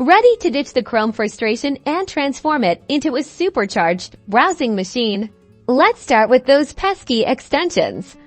Ready to ditch the Chrome frustration and transform it into a supercharged browsing machine? Let's start with those pesky extensions.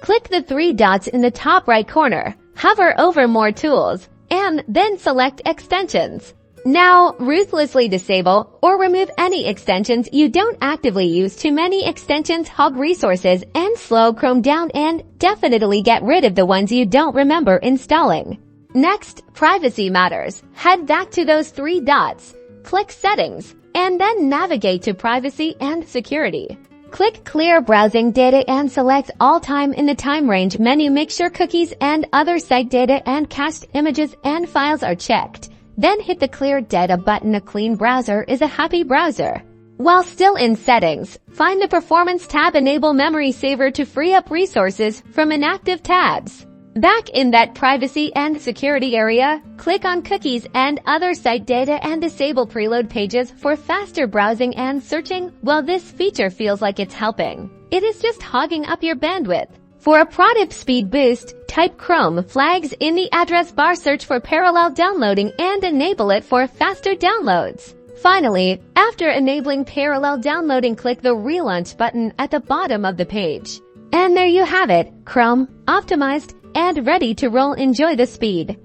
Click the three dots in the top right corner, hover over More Tools, and then select Extensions. Now, ruthlessly disable or remove any extensions you don't actively use. Too many extensions hog resources and slow Chrome down, and definitely get rid of the ones you don't remember installing. Next, privacy matters. Head back to those three dots, click Settings, and then navigate to Privacy and Security. Click Clear Browsing Data and select All Time in the Time Range menu. Make sure cookies and other site data and cached images and files are checked. Then hit the Clear Data button. A clean browser is a happy browser. While still in Settings, find the Performance tab. Enable Memory Saver to free up resources from inactive tabs. Back in that Privacy and Security area, click on Cookies and other site data and disable Preload pages for faster browsing and searching. While this feature feels like it's helping, it is just hogging up your bandwidth. For a product speed boost, type Chrome flags in the address bar, search for parallel downloading, and enable it for faster downloads. Finally, after enabling parallel downloading, click the Relaunch button at the bottom of the page. And there you have it, Chrome optimized and ready to roll. Enjoy the speed.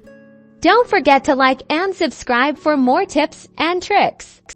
Don't forget to like and subscribe for more tips and tricks.